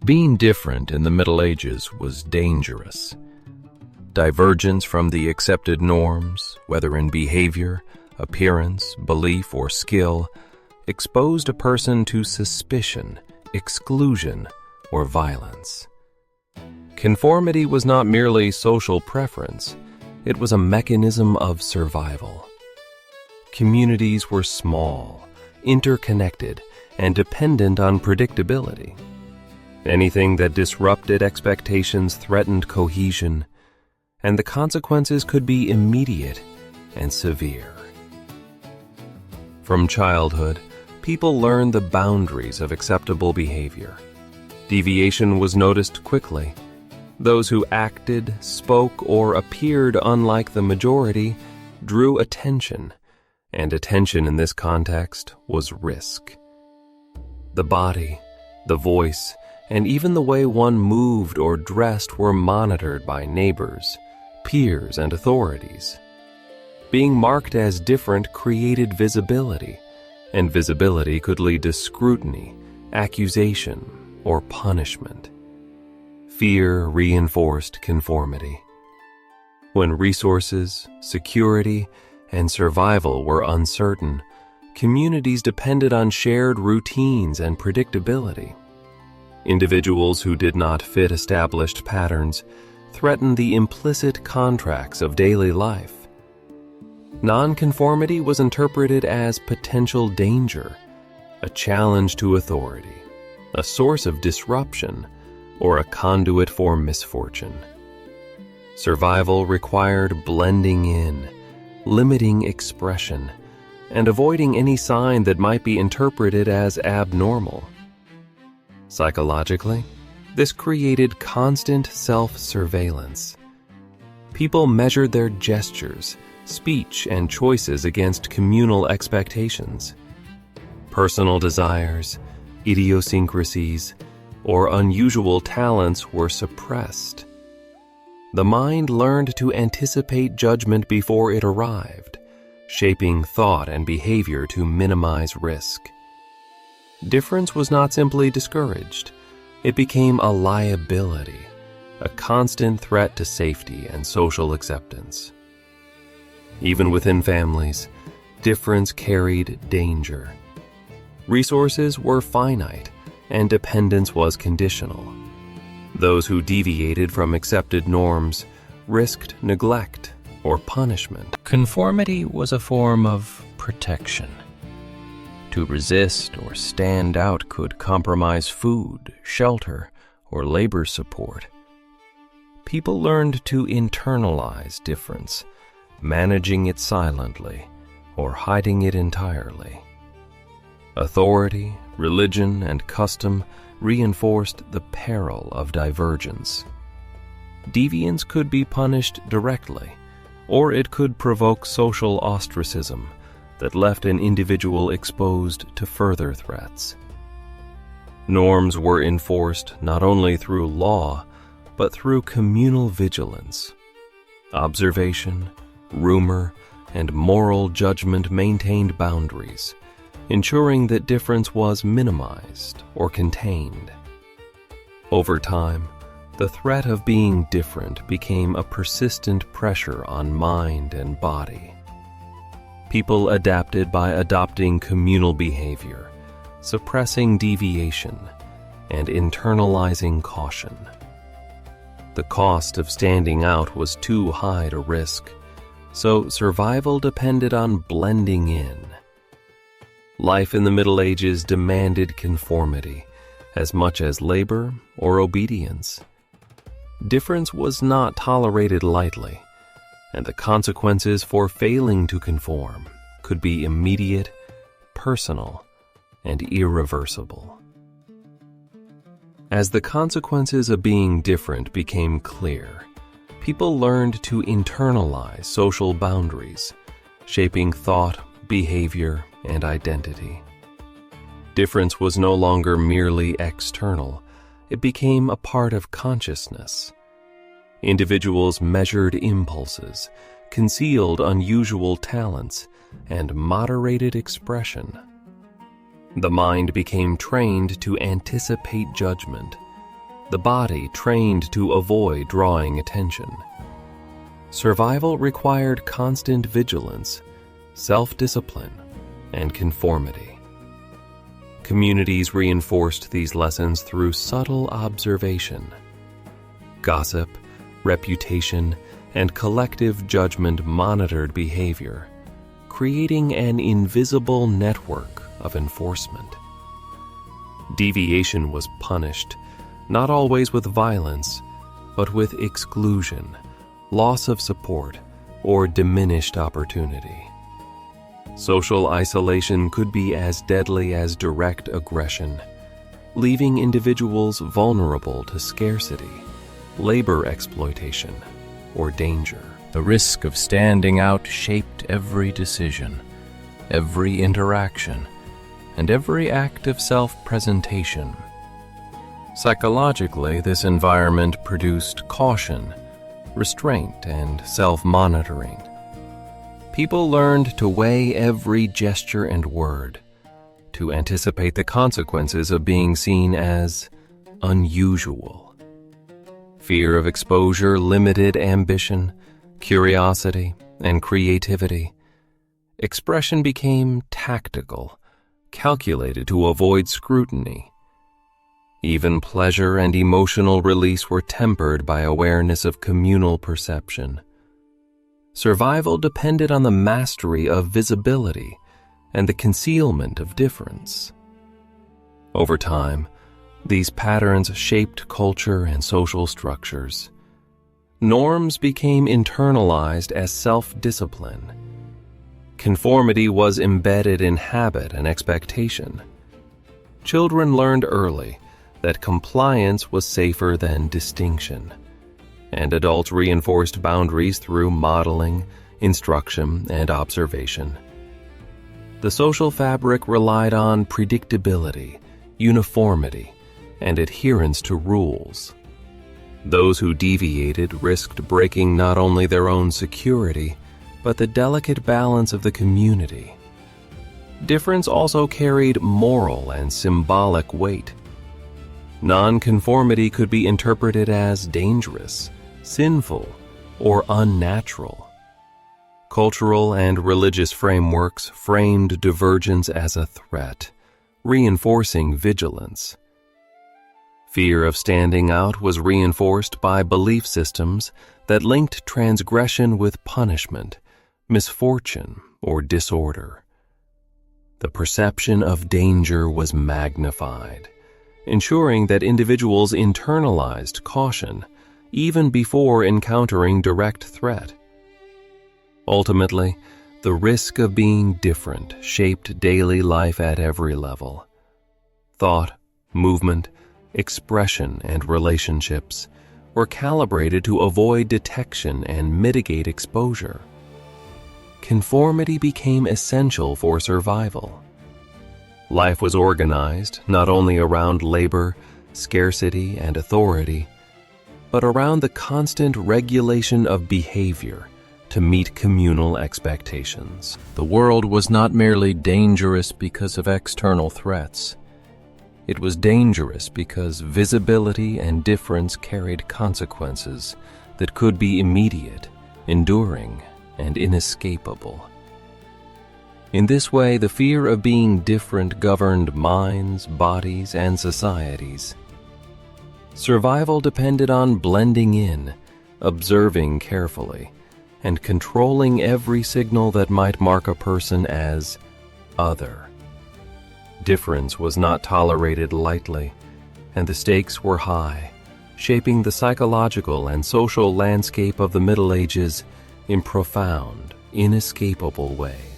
Being different in the Middle Ages was dangerous. Divergence from the accepted norms, whether in behavior, appearance, belief, or skill, exposed a person to suspicion, exclusion, or violence. Conformity was not merely social preference, it was a mechanism of survival. Communities were small, interconnected, and dependent on predictability. Anything that disrupted expectations threatened cohesion, and the consequences could be immediate and severe. From childhood, people learned the boundaries of acceptable behavior. Deviation was noticed quickly. Those who acted, spoke, or appeared unlike the majority drew attention, and attention in this context was risk. The body, the voice, and even the way one moved or dressed were monitored by neighbors, peers, and authorities. Being marked as different created visibility, and visibility could lead to scrutiny, accusation, or punishment. Fear reinforced conformity. When resources, security, and survival were uncertain, communities depended on shared routines and predictability. Individuals who did not fit established patterns threatened the implicit contracts of daily life. Nonconformity was interpreted as potential danger, a challenge to authority, a source of disruption, or a conduit for misfortune. Survival required blending in, limiting expression, and avoiding any sign that might be interpreted as abnormal. Psychologically, this created constant self-surveillance. People measured their gestures, speech, and choices against communal expectations. Personal desires, idiosyncrasies, or unusual talents were suppressed. The mind learned to anticipate judgment before it arrived, shaping thought and behavior to minimize risk. Difference was not simply discouraged. It became a liability, a constant threat to safety and social acceptance. Even within families, difference carried danger. Resources were finite, and dependence was conditional. Those who deviated from accepted norms risked neglect or punishment. Conformity was a form of protection. To resist or stand out could compromise food, shelter, or labor support. People learned to internalize difference, managing it silently or hiding it entirely. Authority, religion, and custom reinforced the peril of divergence. Deviance could be punished directly, or it could provoke social ostracism that left an individual exposed to further threats. Norms were enforced not only through law, but through communal vigilance. Observation, rumor, and moral judgment maintained boundaries, ensuring that difference was minimized or contained. Over time, the threat of being different became a persistent pressure on mind and body. People adapted by adopting communal behavior, suppressing deviation, and internalizing caution. The cost of standing out was too high to risk, so survival depended on blending in. Life in the Middle Ages demanded conformity as much as labor or obedience. Difference was not tolerated lightly, and the consequences for failing to conform could be immediate, personal, and irreversible. As the consequences of being different became clear, people learned to internalize social boundaries, shaping thought, behavior, and identity. Difference was no longer merely external, it became a part of consciousness. Individuals measured impulses, concealed unusual talents, and moderated expression. The mind became trained to anticipate judgment, the body trained to avoid drawing attention. Survival required constant vigilance, self-discipline, and conformity. Communities reinforced these lessons through subtle observation. Gossip, reputation, and collective judgment monitored behavior, creating an invisible network of enforcement. Deviation was punished, not always with violence, but with exclusion, loss of support, or diminished opportunity. Social isolation could be as deadly as direct aggression, leaving individuals vulnerable to scarcity, labor exploitation, or danger. The risk of standing out shaped every decision, every interaction, and every act of self-presentation. Psychologically, this environment produced caution, restraint, and self-monitoring. People learned to weigh every gesture and word, to anticipate the consequences of being seen as unusual. Fear of exposure limited ambition, curiosity, and creativity. Expression became tactical, calculated to avoid scrutiny. Even pleasure and emotional release were tempered by awareness of communal perception. Survival depended on the mastery of visibility and the concealment of difference. Over time, these patterns shaped culture and social structures. Norms became internalized as self-discipline. Conformity was embedded in habit and expectation. Children learned early that compliance was safer than distinction, and adults reinforced boundaries through modeling, instruction, and observation. The social fabric relied on predictability, uniformity, and adherence to rules. Those who deviated risked breaking not only their own security, but the delicate balance of the community. Difference also carried moral and symbolic weight. Nonconformity could be interpreted as dangerous, sinful, or unnatural. Cultural and religious frameworks framed divergence as a threat, reinforcing vigilance. Fear of standing out was reinforced by belief systems that linked transgression with punishment, misfortune, or disorder. The perception of danger was magnified, ensuring that individuals internalized caution even before encountering direct threat. Ultimately, the risk of being different shaped daily life at every level. Thought, movement, expression, and relationships were calibrated to avoid detection and mitigate exposure. Conformity became essential for survival. Life was organized not only around labor, scarcity, and authority, but around the constant regulation of behavior to meet communal expectations. The world was not merely dangerous because of external threats. It was dangerous because visibility and difference carried consequences that could be immediate, enduring, and inescapable. In this way, the fear of being different governed minds, bodies, and societies. Survival depended on blending in, observing carefully, and controlling every signal that might mark a person as other. Difference was not tolerated lightly, and the stakes were high, shaping the psychological and social landscape of the Middle Ages in profound, inescapable ways.